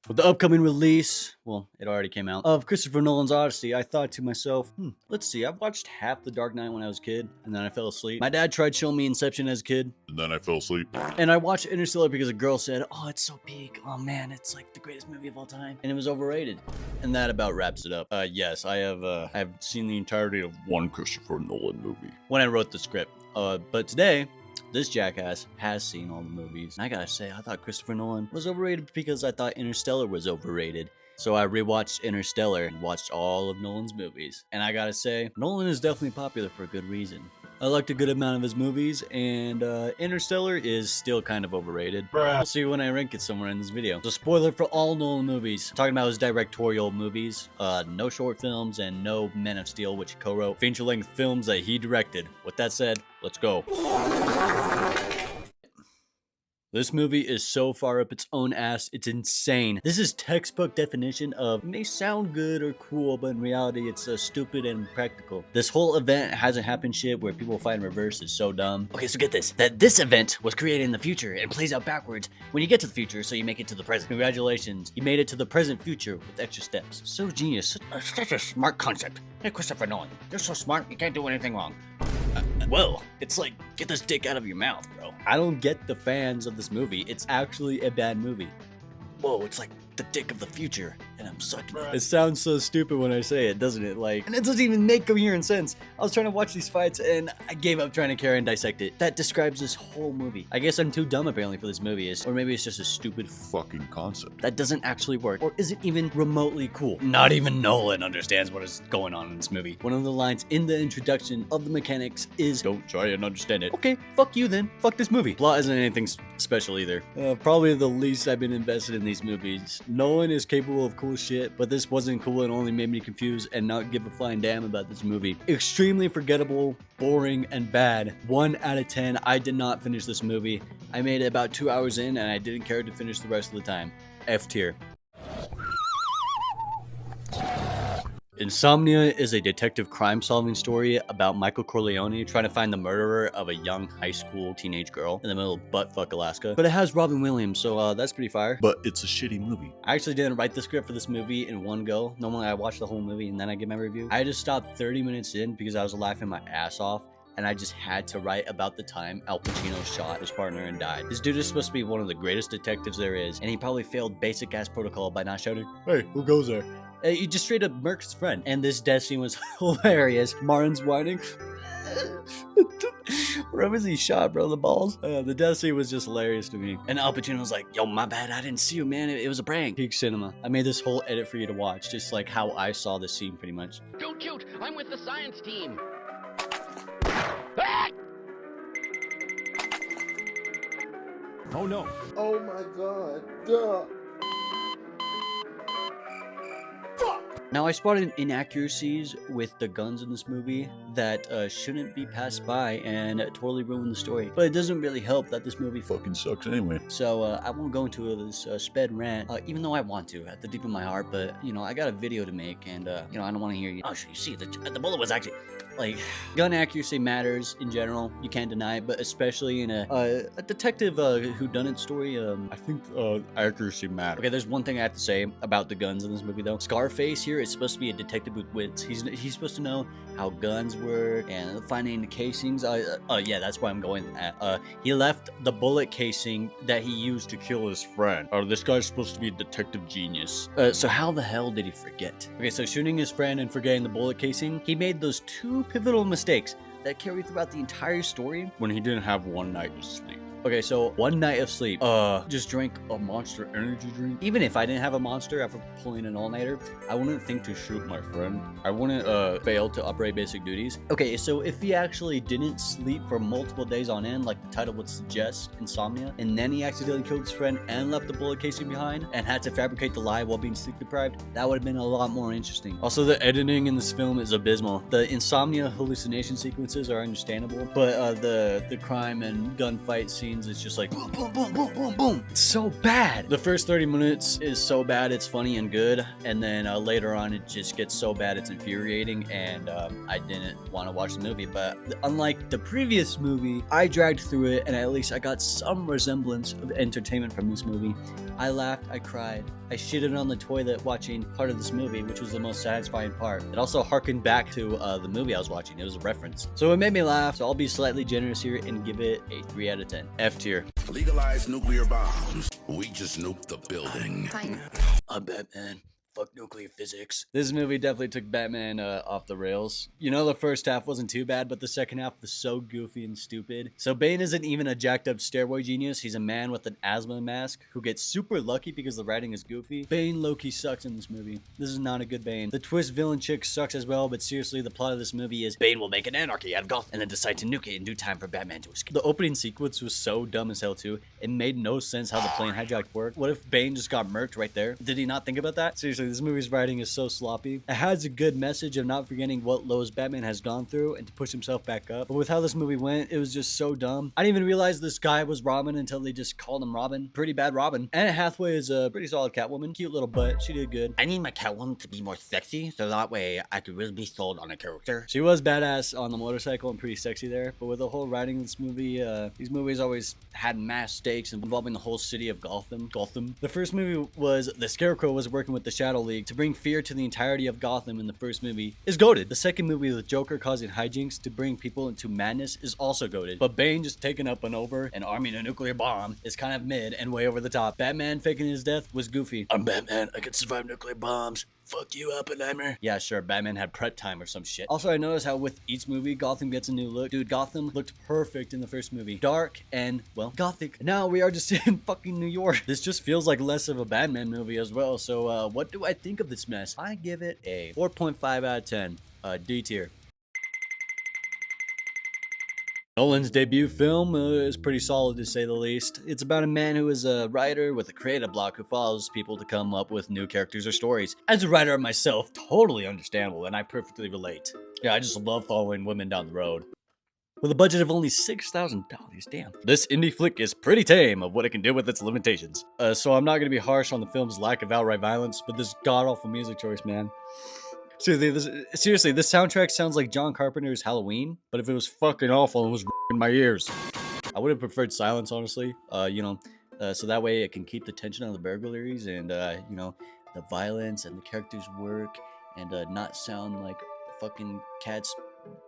With the upcoming release, well, it already came out, of Christopher Nolan's Odyssey, I thought to myself, let's see, I've watched half The Darkknight when I was a kid, and then I fell asleep. My dad tried showing me Inception as a kid, and then I fell asleep. And I watched Interstellar because a girl said, oh, it's so peak. Oh man, it's like the greatest movie of all time. And it was overrated. And that about wraps it up. Yes, I have seen the entirety of one Christopher Nolan movie when I wrote the script. But today, this jackass has seen all the movies. And I gotta say, I thought Christopher Nolan was overrated because I thought Interstellar was overrated. So I rewatched Interstellar and watched all of Nolan's movies. And I gotta say, Nolan is definitely popular for a good reason. I liked a good amount of his movies, and Interstellar is still kind of overrated. We'll see when I rank it somewhere in this video. So spoiler for all Nolan movies. I'm talking about his directorial movies, no short films, and no Men of Steel, which he co-wrote. Feature-length films that he directed. With that said, let's go. This movie is so far up its own ass, it's insane. This is textbook definition of, it may sound good or cool, but in reality, it's stupid and impractical. This whole event hasn't happened shit where people fight in reverse is so dumb. Okay, so get this, that this event was created in the future and plays out backwards when you get to the future, so you make it to the present. Congratulations, you made it to the present future with extra steps. So genius, such a smart concept. Hey, Christopher Nolan, you're so smart, you can't do anything wrong. Well, it's like, get this dick out of your mouth, bro. I don't get the fans of this movie. It's actually a bad movie. Whoa, it's like the dick of the future, and I'm sucking it. It sounds so stupid when I say it, doesn't it? Like, and it doesn't even make coherent sense. I was trying to watch these fights, and I gave up trying to carry and dissect it. That describes this whole movie. I guess I'm too dumb, apparently, for this movie. Or maybe it's just a stupid fucking concept that doesn't actually work, or isn't even remotely cool. Not even Nolan understands what is going on in this movie. One of the lines in the introduction of the mechanics is, don't try and understand it. Okay, fuck you then. Fuck this movie. Plot isn't anything special either. Probably the least I've been invested in these movies. Nolan is capable of cool shit, but this wasn't cool and only made me confused and not give a flying damn about this movie. Extremely forgettable, boring, and bad. 1 out of 10. I did not finish this movie. I made it about 2 hours in and I didn't care to finish the rest of the time. F tier. Insomnia is a detective crime-solving story about Michael Corleone trying to find the murderer of a young high school teenage girl in the middle of buttfuck Alaska. But it has Robin Williams, so that's pretty fire. But it's a shitty movie. I actually didn't write the script for this movie in one go. Normally I watch the whole movie and then I give my review. I just stopped 30 minutes in because I was laughing my ass off. And I just had to write about the time Al Pacino shot his partner and died. This dude is supposed to be one of the greatest detectives there is, and he probably failed basic ass protocol by not shouting, "Hey, who goes there?" He just straight up murks his friend. And this death scene was hilarious. Martin's whining. Where was he shot, bro? The balls? The death scene was just hilarious to me. And Al Pacino was like, yo, my bad, I didn't see you, man. It was a prank. Peak cinema. I made this whole edit for you to watch, just like how I saw this scene pretty much. Don't shoot! I'm with the science team! Oh no. Oh my god. Duh. Now, I spotted inaccuracies with the guns in this movie that shouldn't be passed by and totally ruin the story. But it doesn't really help that this movie fucking sucks anyway. So I won't go into this sped rant, even though I want to at the deep of my heart. But, you know, I got a video to make and, you know, I don't want to hear you. Oh, you see, the bullet was actually... Like, gun accuracy matters in general, you can't deny it, but especially in a detective whodunit story, I think accuracy matters. Okay, there's one thing I have to say about the guns in this movie, though. Scarface here is supposed to be a detective with wits. He's supposed to know how guns work and finding the casings. Yeah, that's why I'm going at. He left the bullet casing that he used to kill his friend. This guy's supposed to be a detective genius. So how the hell did he forget? Okay, so shooting his friend and forgetting the bullet casing, he made those 2 pivotal mistakes that carry throughout the entire story when he didn't have one night to sleep. Okay, so 1 night of sleep. Just drank a Monster energy drink. Even if I didn't have a Monster after pulling an all-nighter, I wouldn't think to shoot my friend. I wouldn't fail to operate basic duties. Okay, so if he actually didn't sleep for multiple days on end, like the title would suggest, Insomnia, and then he accidentally killed his friend and left the bullet casing behind and had to fabricate the lie while being sleep deprived, that would have been a lot more interesting. Also, the editing in this film is abysmal. The Insomnia hallucination sequences are understandable, but the crime and gunfight scenes, it's just like boom, boom, boom, boom, boom, boom. It's so bad. The first 30 minutes is so bad it's funny and good, and then later on it just gets so bad it's infuriating, and I didn't want to watch the movie. But unlike the previous movie, I dragged through it, and at least I got some resemblance of entertainment from this movie. I laughed, I cried, I shitted on the toilet watching part of this movie, which was the most satisfying part. It also harkened back to the movie I was watching. It was a reference. So it made me laugh, so I'll be slightly generous here and give it a 3 out of 10. F tier. Legalize nuclear bombs. We just nuked the building. I'm Batman. Fuck nuclear physics. This movie definitely took Batman off the rails. You know, the first half wasn't too bad, but the second half was so goofy and stupid. So Bane isn't even a jacked up steroid genius. He's a man with an asthma mask who gets super lucky because the writing is goofy. Bane low-key sucks in this movie. This is not a good Bane. The twist villain chick sucks as well, but seriously, the plot of this movie is Bane will make an anarchy out of Gotham and then decide to nuke it in due time for Batman to escape. The opening sequence was so dumb as hell too. It made no sense how the plane hijack worked. What if Bane just got murked right there? Did he not think about that? Seriously, this movie's writing is so sloppy. It has a good message of not forgetting what lows Batman has gone through and to push himself back up. But with how this movie went, it was just so dumb. I didn't even realize this guy was Robin until they just called him Robin. Pretty bad Robin. Anne Hathaway is a pretty solid Catwoman. Cute little butt. She did good. I need my Catwoman to be more sexy, so that way I could really be sold on a character. She was badass on the motorcycle and pretty sexy there. But with the whole writing of this movie, these movies always had mass stakes involving the whole city of Gotham. The first movie was the Scarecrow was working with the Shadow League to bring fear to the entirety of Gotham in the first movie is goated. The second movie with Joker causing hijinks to bring people into madness is also goated. But Bane just taking up and over and arming a nuclear bomb is kind of mid and way over the top. Batman faking his death was goofy. I'm Batman, I can survive nuclear bombs. Fuck you, Oppenheimer. Yeah, sure, Batman had prep time or some shit. Also, I noticed how with each movie, Gotham gets a new look. Dude, Gotham looked perfect in the first movie. Dark and, well, gothic. Now we are just in fucking New York. This just feels like less of a Batman movie as well. So, what do I think of this mess? I give it a 4.5 out of 10. D tier. Nolan's debut film is pretty solid to say the least. It's about a man who is a writer with a creative block who follows people to come up with new characters or stories. As a writer myself, totally understandable and I perfectly relate. Yeah, I just love following women down the road. With a budget of only $6,000, damn. This indie flick is pretty tame of what it can do with its limitations. So I'm not going to be harsh on the film's lack of outright violence, but this god-awful music choice, man. Seriously, this soundtrack sounds like John Carpenter's Halloween, but if it was fucking awful and was in my ears. I would have preferred silence, honestly, so that way it can keep the tension on the burglaries and, the violence and the characters' work and not sound like fucking cats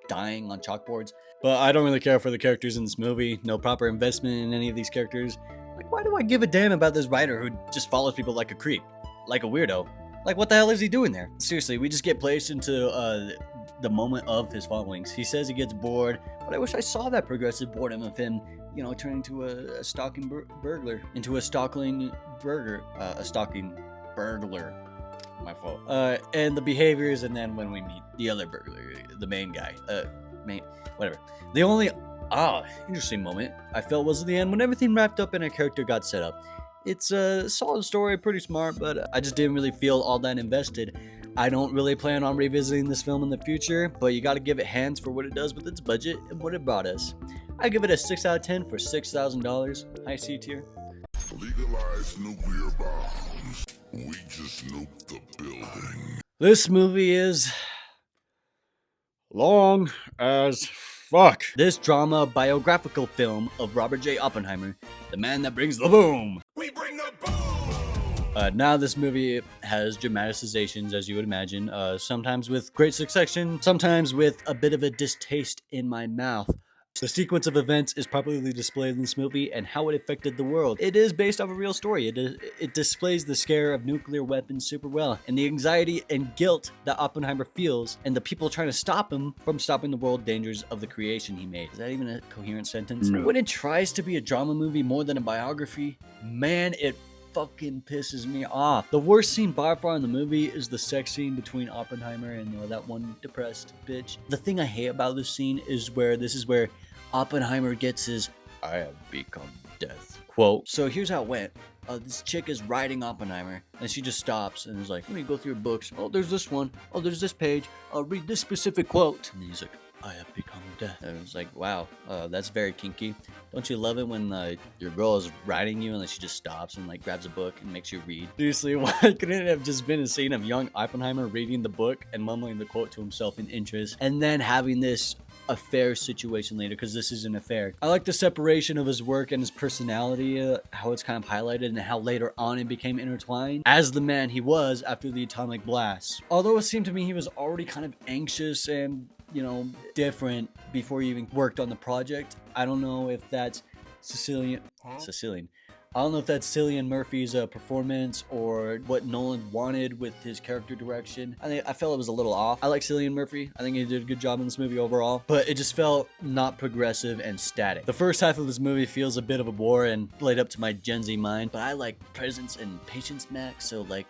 dying on chalkboards. But I don't really care for the characters in this movie. No proper investment in any of these characters. Like, why do I give a damn about this writer who just follows people like a creep? Like a weirdo? Like, what the hell is he doing there? Seriously, we just get placed into the moment of his followings. He says he gets bored, but I wish I saw that progressive boredom of him, turning to a stalking burglar. Into a stalking burger. A stalking burglar. My fault. And the behaviors, and then when we meet the other burglar, the main guy. Whatever. The only, interesting moment I felt was at the end when everything wrapped up and a character got set up. It's a solid story, pretty smart, but I just didn't really feel all that invested. I don't really plan on revisiting this film in the future, but you gotta give it hands for what it does with its budget and what it brought us. I give it a 6 out of 10 for $6,000. High C tier. Legalize nuclear bombs. We just nuked the building. This movie is long as fuck. This drama biographical film of Robert J. Oppenheimer, the man that brings the boom. We bring the boom! Now this movie has dramatizations, as you would imagine, sometimes with great succession, sometimes with a bit of a distaste in my mouth. The sequence of events is properly displayed in this movie and how it affected the world. It is based off a real story. It displays the scare of nuclear weapons super well and the anxiety and guilt that Oppenheimer feels and the people trying to stop him from stopping the world dangers of the creation he made. Is that even a coherent sentence? No. When it tries to be a drama movie more than a biography, man, it fucking pisses me off. The worst scene by far in the movie is the sex scene between Oppenheimer and that one depressed bitch. The thing I hate about this scene is where Oppenheimer gets his "I have become death" quote. So here's how it went. This chick is writing Oppenheimer and she just stops and is like, let me go through your books. Oh, there's this one. Oh, there's this page. I'll read this specific quote. And he's like, I have become death. And it's like, wow, that's very kinky. Don't you love it when your girl is writing you and then she just stops and like grabs a book and makes you read? Seriously, why couldn't it have just been a scene of young Oppenheimer reading the book and mumbling the quote to himself in interest and then having this affair situation later, because this is an affair. I like the separation of his work and his personality, how it's kind of highlighted, and how later on it became intertwined as the man he was after the atomic blast. Although it seemed to me he was already kind of anxious and, you know, different before he even worked on the project. I don't know if that's Cillian Murphy's performance or what Nolan wanted with his character direction. I felt it was a little off. I like Cillian Murphy. I think he did a good job in this movie overall, but it just felt not progressive and static. The first half of this movie feels a bit of a bore and played up to my Gen Z mind, but I like presence and patience, Max. So like,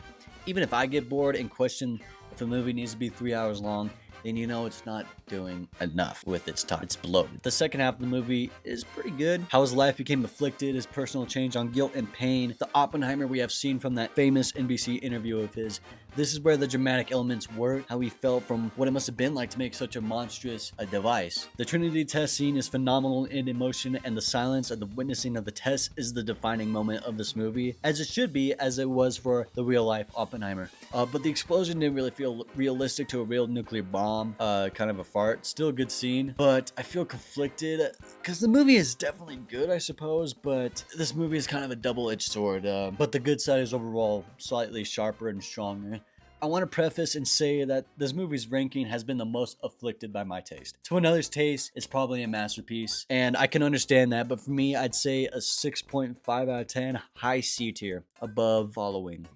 even if I get bored and question if a movie needs to be 3 hours long, then you know it's not doing enough with its time. It's bloated. The second half of the movie is pretty good. How his life became afflicted, his personal change on guilt and pain, the Oppenheimer we have seen from that famous NBC interview of his. This is where the dramatic elements work, how he felt from what it must have been like to make such a monstrous device. The Trinity test scene is phenomenal in emotion, and the silence of the witnessing of the test is the defining moment of this movie, as it should be, as it was for the real-life Oppenheimer. But the explosion didn't really feel realistic to a real nuclear bomb, kind of a fart. Still a good scene, but I feel conflicted, because the movie is definitely good, I suppose, but this movie is kind of a double-edged sword, but the good side is overall slightly sharper and stronger. I want to preface and say that this movie's ranking has been the most afflicted by my taste. To another's taste, it's probably a masterpiece, and I can understand that, but for me, I'd say a 6.5 out of 10, high C tier, above following.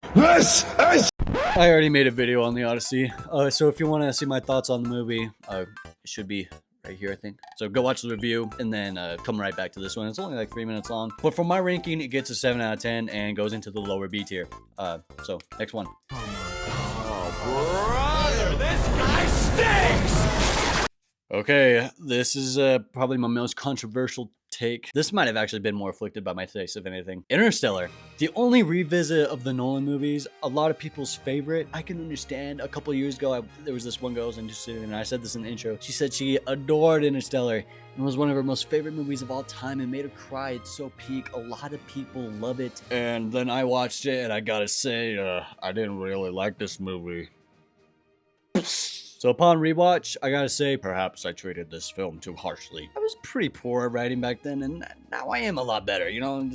I already made a video on the Odyssey, so if you want to see my thoughts on the movie, it should be right here, I think. So go watch the review and then come right back to this one. It's only like 3 minutes long, but for my ranking, it gets a 7 out of 10 and goes into the lower B tier. So next one. Brother, this guy stinks! Okay, this is probably my most controversial take. This might have actually been more afflicted by my taste, if anything. Interstellar, the only revisit of the Nolan movies, a lot of people's favorite. I can understand. A couple years ago, there was this one girl I was interested in, and I said this in the intro. She said she adored Interstellar and was one of her most favorite movies of all time and made her cry. It's so peak. A lot of people love it. And then I watched it, and I gotta say, I didn't really like this movie. So upon rewatch, I gotta say, perhaps I treated this film too harshly. I was pretty poor at writing back then, and now I am a lot better, you know?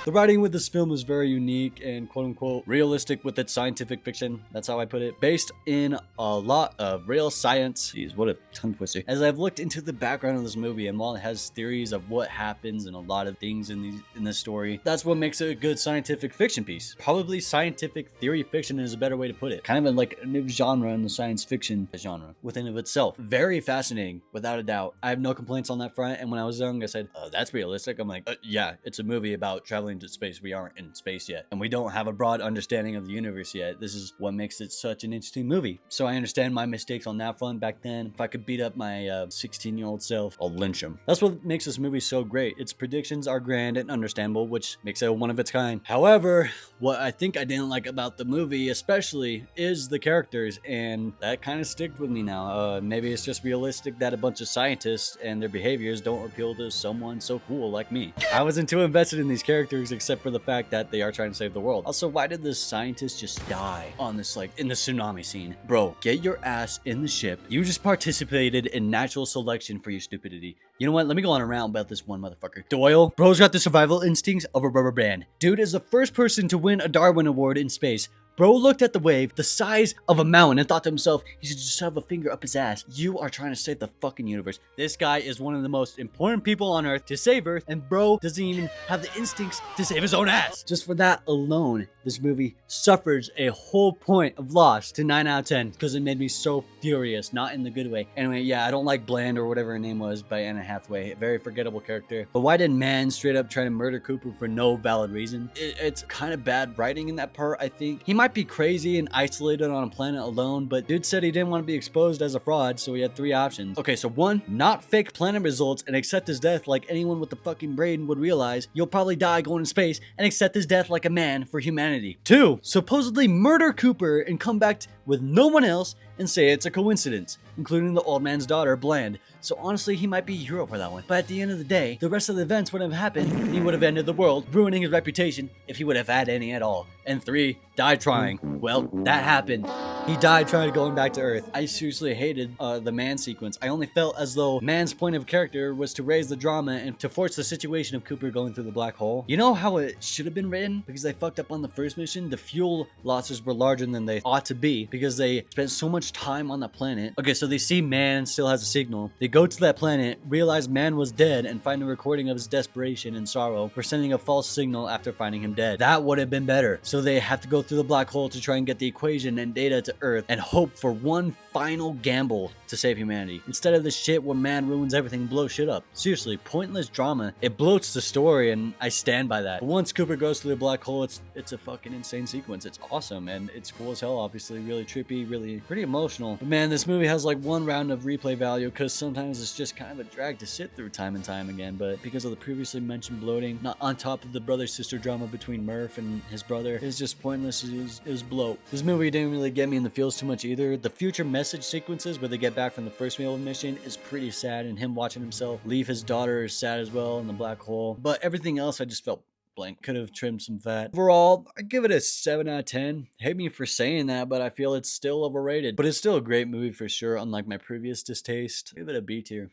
The writing with this film is very unique and quote-unquote realistic with its scientific fiction. That's how I put it. Based in a lot of real science. Jeez, what a tongue twister. As I've looked into the background of this movie, and while it has theories of what happens and a lot of things in this story, that's what makes it a good scientific fiction piece. Probably scientific theory fiction is a better way to put it. Kind of like a new genre in the science fiction genre within of itself. Very fascinating, without a doubt. I have no complaints on that front, and when I was young, I said, that's realistic. I'm like, yeah, it's a movie about traveling to space. We aren't in space yet, and we don't have a broad understanding of the universe yet. This is what makes it such an interesting movie. So I understand my mistakes on that front back then. If I could beat up my 16-year-old self, I'll lynch him. That's what makes this movie so great. Its predictions are grand and understandable, which makes it one of its kind. However, what I think I didn't like about the movie especially is the characters, and that kind of sticked with me now. Maybe it's just realistic that a bunch of scientists and their behaviors don't appeal to someone so cool like me. I wasn't too invested in these characters except for the fact that they are trying to save the world. Also, why did this scientist just die on this, like, in the tsunami scene? Bro, get your ass in the ship. You just participated in natural selection for your stupidity. You know what? Let me go on a round about this one motherfucker. Doyle, bro's got the survival instincts of a rubber band. Dude is the first person to win a Darwin Award in space. Bro looked at the wave the size of a mountain and thought to himself, he should just have a finger up his ass. You are trying to save the fucking universe. This guy is one of the most important people on Earth to save Earth, and bro doesn't even have the instincts to save his own ass. Just for that alone, this movie suffers a whole point of loss to 9 out of 10 because it made me so furious, not in the good way. Anyway, yeah, I don't like Bland or whatever her name was by Anna Hathaway. A very forgettable character. But why did man straight up try to murder Cooper for no valid reason? It's kind of bad writing in that part, I think. He might be crazy and isolated on a planet alone, but dude said he didn't want to be exposed as a fraud, so he had 3 options. Okay, so 1, not fake planet results and accept his death like anyone with a fucking brain would realize. You'll probably die going to space and accept his death like a man for humanity. 2, supposedly murder Cooper and come back with no one else and say it's a coincidence, including the old man's daughter, Bland. So honestly, he might be a hero for that one. But at the end of the day, the rest of the events wouldn't have happened, and he would have ended the world, ruining his reputation if he would have had any at all. And 3, die trying. Well, that happened. He died trying to going back to Earth. I seriously hated the man sequence. I only felt as though man's point of character was to raise the drama and to force the situation of Cooper going through the black hole. You know how it should have been written? Because they fucked up on the first mission. The fuel losses were larger than they ought to be because they spent so much time on that planet. Okay, so they see man still has a signal. They go to that planet, realize man was dead, and find a recording of his desperation and sorrow for sending a false signal after finding him dead. That would have been better. So they have to go through the black hole to try and get the equation and data to Earth and hope for one final gamble to save humanity. Instead of the shit where man ruins everything and blows shit up. Seriously, pointless drama. It bloats the story and I stand by that. But once Cooper goes through the black hole, it's a fucking insane sequence. It's awesome and it's cool as hell, obviously. Really trippy, really pretty emotional. But man, this movie has like one round of replay value because sometimes it's just kind of a drag to sit through time and time again. But because of the previously mentioned bloating, not on top of the brother-sister drama between Murph and his brother, it's just pointless. It was bloat. This movie didn't really get me in the feels too much either. The future message sequences where they get back from the first failed mission is pretty sad, and him watching himself leave his daughter is sad as well in the black hole. But everything else I just felt blank. Could have trimmed some fat. Overall, I give it a 7 out of 10. Hate me for saying that, but I feel it's still overrated. But it's still a great movie for sure, unlike my previous distaste. Give it a B tier.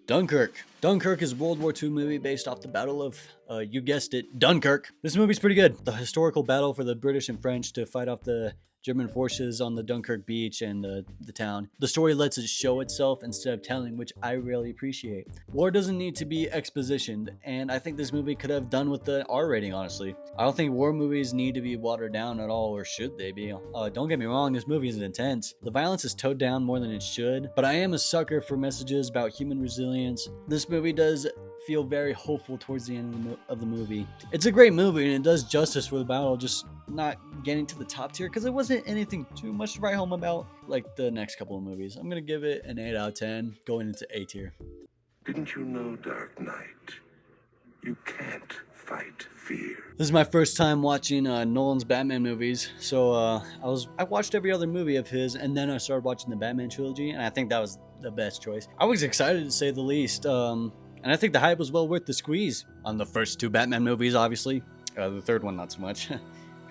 Dunkirk. Dunkirk is a World War II movie based off the Battle of, you guessed it, Dunkirk. This movie's pretty good. The historical battle for the British and French to fight off the German forces on the Dunkirk beach and the town. The story lets it show itself instead of telling, which I really appreciate. War doesn't need to be expositioned, and I think this movie could have done with the R rating, honestly. I don't think war movies need to be watered down at all, or should they be? Don't get me wrong, this movie is intense. The violence is toned down more than it should, but I am a sucker for messages about human resilience. This movie does feel very hopeful towards the end of the movie. It's a great movie and it does justice for the battle, just not getting to the top tier because it wasn't anything too much to write home about like the next couple of movies. I'm gonna give it an 8 out of 10 going into A tier. Didn't you know, Darkknight? You can't fight fear. This is my first time watching Nolan's Batman movies, so I watched every other movie of his and then I started watching the Batman trilogy and I think that was the best choice. I was excited to say the least. And I think the hype was well worth the squeeze on the first two Batman movies, obviously. The third one, not so much. Kind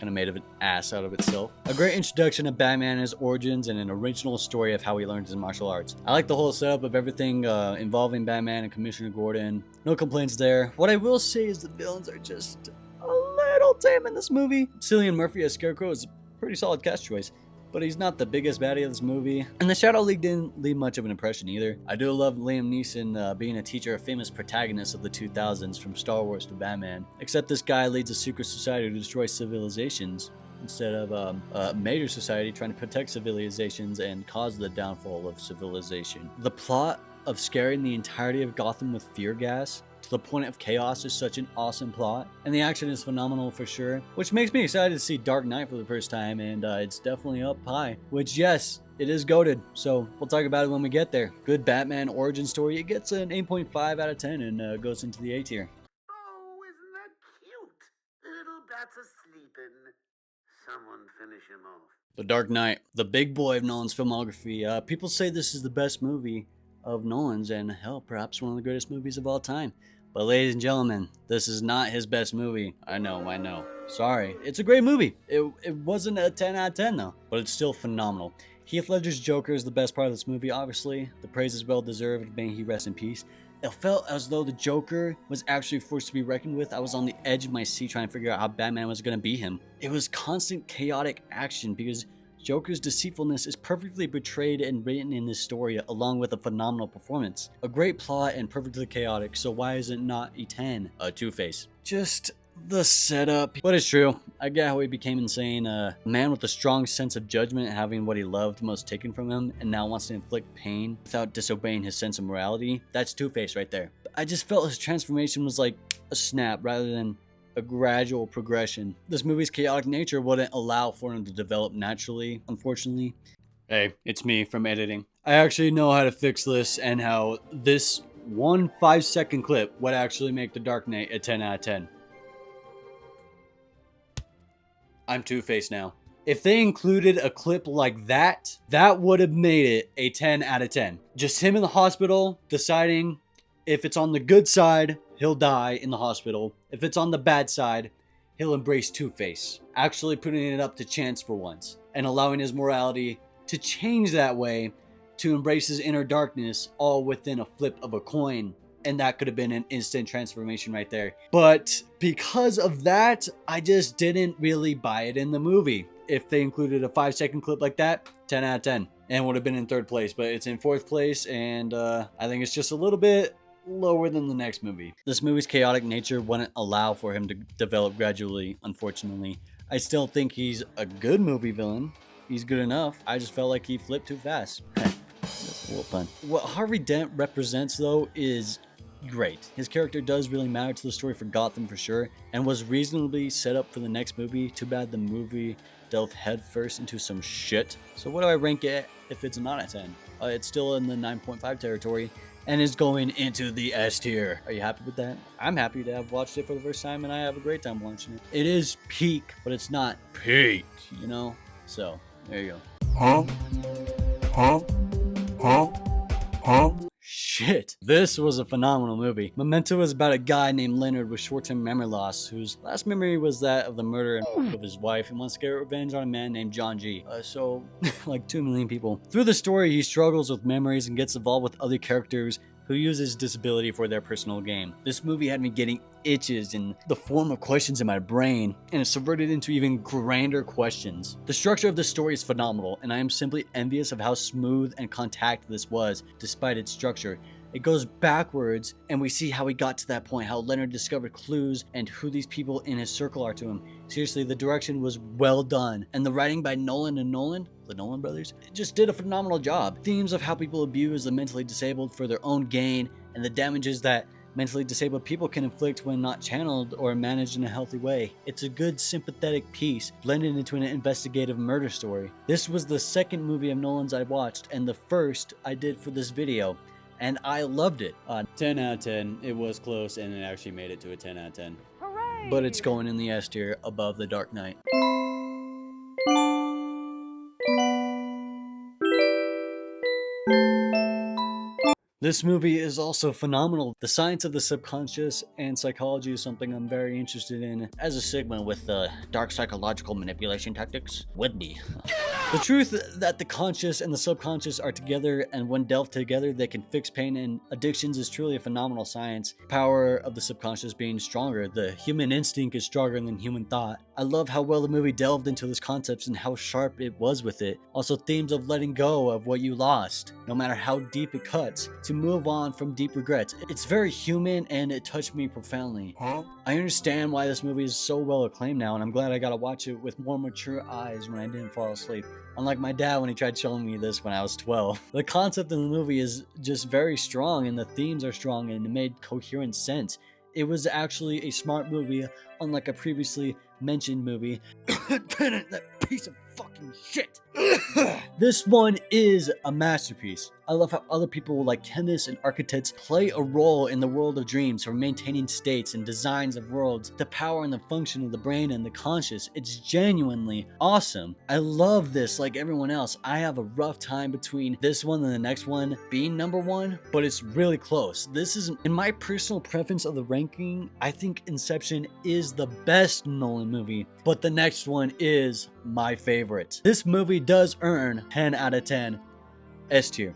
of made of an ass out of itself. A great introduction of Batman, his origins, and an original story of how he learned his martial arts. I like the whole setup of everything involving Batman and Commissioner Gordon. No complaints there. What I will say is the villains are just a little tame in this movie. Cillian Murphy as Scarecrow is a pretty solid cast choice, but he's not the biggest baddie of this movie. And the Shadow League didn't leave much of an impression either. I do love Liam Neeson being a teacher of famous protagonists of the 2000s from Star Wars to Batman. Except this guy leads a secret society to destroy civilizations instead of a major society trying to protect civilizations and cause the downfall of civilization. The plot of scaring the entirety of Gotham with fear gas to the point of chaos is such an awesome plot, and the action is phenomenal for sure, which makes me excited to see Darkknight for the first time, and it's definitely up high, which yes, it is goated, so we'll talk about it when we get there. Good Batman origin story. It gets an 8.5 out of 10 and goes into the A tier. Oh, isn't that cute? Little bat's a-sleepin'. Someone finish him off. The Dark Knight, the big boy of Nolan's filmography. People say this is the best movie of Nolan's, and hell, perhaps one of the greatest movies of all time. But ladies and gentlemen, this is not his best movie. I know. Sorry. It's a great movie. It wasn't a 10 out of 10 though, but it's still phenomenal. Heath Ledger's Joker is the best part of this movie, obviously. The praise is well deserved, may he rest in peace. It felt as though the Joker was actually forced to be reckoned with. I was on the edge of my seat trying to figure out how Batman was going to be him. It was constant chaotic action because Joker's deceitfulness is perfectly portrayed and written in this story, along with a phenomenal performance. A great plot and perfectly chaotic, so why is it not a 10? Two-Face. Just the setup. But it's true. I get how he became insane. A man with a strong sense of judgment, having what he loved most taken from him, and now wants to inflict pain without disobeying his sense of morality. That's Two-Face right there. I just felt his transformation was like a snap rather than a gradual progression. This movie's chaotic nature wouldn't allow for him to develop naturally, unfortunately. Hey, it's me from editing. I actually know how to fix this and how this 1 5-second clip would actually make The Dark Knight a 10 out of 10. I'm Two-Face now. If they included a clip like that, that would have made it a 10 out of 10. Just him in the hospital deciding if it's on the good side, he'll die in the hospital. If it's on the bad side, he'll embrace Two-Face, actually putting it up to chance for once, and allowing his morality to change that way to embrace his inner darkness, all within a flip of a coin. And that could have been an instant transformation right there. But because of that, I just didn't really buy it in the movie. If they included a 5-second clip like that, 10 out of 10. And would have been in 3rd place, but it's in 4th place, and I think it's just a little bit lower than the next movie. This movie's chaotic nature wouldn't allow for him to develop gradually, unfortunately. I still think he's a good movie villain. He's good enough. I just felt like he flipped too fast. That's a little fun. What Harvey Dent represents, though, is great. His character does really matter to the story for Gotham for sure, and was reasonably set up for the next movie. Too bad the movie delved headfirst into some shit. So what do I rank it if it's a 9 out of 10? It's still in the 9.5 territory and is going into the S tier. Are you happy with that? I'm happy to have watched it for the first time, and I have a great time watching it. It is peak, but it's not peak, you know? So there you go. Shit, this was a phenomenal movie. Memento is about a guy named Leonard with short-term memory loss, whose last memory was that of the murder of his wife, and wants to get revenge on a man named John G. So, like 2 million people. Through the story, he struggles with memories and gets involved with other characters who use his disability for their personal gain. This movie had me getting itches in the form of questions in my brain, and it subverted into even grander questions. The structure of the story is phenomenal, and I am simply envious of how smooth and compact this was, despite its structure. It goes backwards, and we see how he got to that point, how Leonard discovered clues and who these people in his circle are to him. Seriously, the direction was well done, and the writing by Nolan and Nolan, the Nolan brothers, just did a phenomenal job. Themes of how people abuse the mentally disabled for their own gain, and the damages that mentally disabled people can inflict when not channeled or managed in a healthy way. It's a good sympathetic piece blended into an investigative murder story. This was the 2nd movie of Nolan's I watched, and the first I did for this video, and I loved it. 10 out of 10. It was close, and it actually made it to a 10 out of 10. Hooray! But it's going in the S tier above The Dark Knight. This movie is also phenomenal. The science of the subconscious and psychology is something I'm very interested in. As a segment with dark psychological manipulation tactics would be. The truth that the conscious and the subconscious are together, and when delved together they can fix pain and addictions, is truly a phenomenal science. Power of the subconscious being stronger. The human instinct is stronger than human thought. I love how well the movie delved into those concepts and how sharp it was with it. Also, themes of letting go of what you lost, no matter how deep it cuts, to move on from deep regrets. It's very human, and it touched me profoundly. I understand why this movie is so well acclaimed now, and I'm glad I got to watch it with more mature eyes when I didn't fall asleep. Unlike my dad when he tried showing me this when I was 12. The concept in the movie is just very strong, and the themes are strong, and it made coherent sense. It was actually a smart movie, unlike a previously mentioned movie. Tenet, that piece of fucking shit. This one is a masterpiece. I love how other people like chemists and architects play a role in the world of dreams, from maintaining states and designs of worlds, the power and the function of the brain and the conscious. It's genuinely awesome. I love this like everyone else. I have a rough time between this one and the next one being number 1, but it's really close. This is, in my personal preference of the ranking, I think Inception is the best Nolan movie, but the next one is my favorite. This movie does earn 10 out of 10 S tier.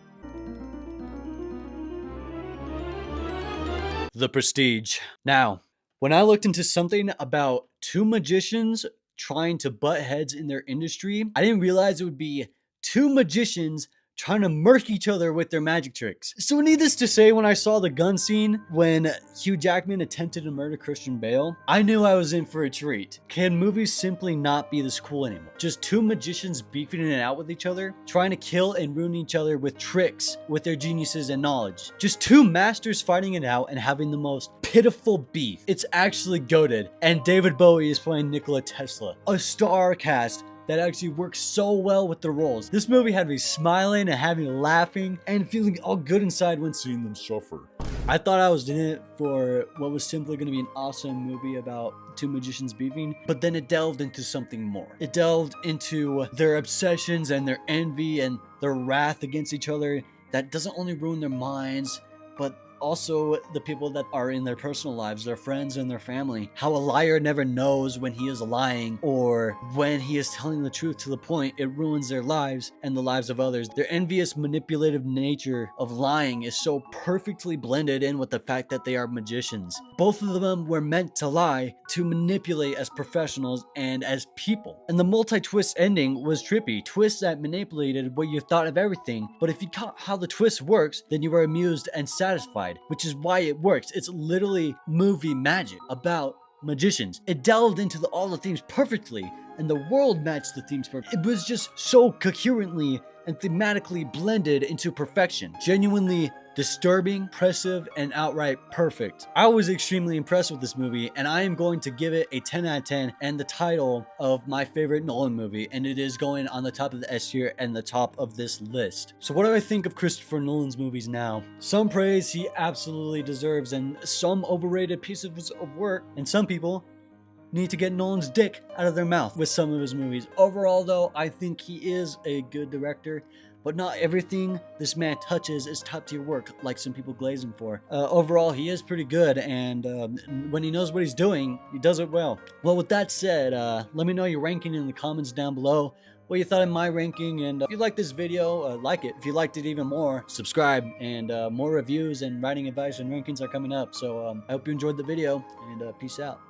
The Prestige. Now, when I looked into something about 2 magicians trying to butt heads in their industry, I didn't realize it would be 2 magicians trying to murk each other with their magic tricks. So needless to say, when I saw the gun scene when Hugh Jackman attempted to murder Christian Bale, I knew I was in for a treat. Can movies simply not be this cool anymore? Just 2 magicians beefing it out with each other, trying to kill and ruin each other with tricks, with their geniuses and knowledge. Just 2 masters fighting it out and having the most pitiful beef. It's actually goated. And David Bowie is playing Nikola Tesla. A star cast that actually works so well with the roles. This movie had me smiling and had me laughing and feeling all good inside when seeing them suffer. I thought I was in it for what was simply going to be an awesome movie about 2 magicians beefing, but then it delved into something more. It delved into their obsessions and their envy and their wrath against each other that doesn't only ruin their minds, but also the people that are in their personal lives, their friends and their family. How a liar never knows when he is lying or when he is telling the truth, to the point it ruins their lives and the lives of others. Their envious, manipulative nature of lying is so perfectly blended in with the fact that they are magicians. Both of them were meant to lie, to manipulate as professionals and as people. And the multi-twist ending was trippy. Twists that manipulated what you thought of everything, but if you caught how the twist works, then you were amused and satisfied, which is why it works. It's literally movie magic about magicians. It delved into all the themes perfectly, and the world matched the themes perfectly. It was just so coherently and thematically blended into perfection. Genuinely disturbing, impressive, and outright perfect. I was extremely impressed with this movie, and I am going to give it a 10 out of 10 and the title of my favorite Nolan movie, and it is going on the top of the S tier and the top of this list. So what do I think of Christopher Nolan's movies now? Some praise he absolutely deserves, and some overrated pieces of work, and some people need to get Nolan's dick out of their mouth with some of his movies. Overall though, I think he is a good director, but not everything this man touches is top tier work like some people glaze him for. Overall, he is pretty good, and when he knows what he's doing, he does it well. Well, with that said, let me know your ranking in the comments down below, what you thought of my ranking, and if you like this video, like it. If you liked it even more, subscribe, and more reviews and writing advice and rankings are coming up. So I hope you enjoyed the video, and peace out.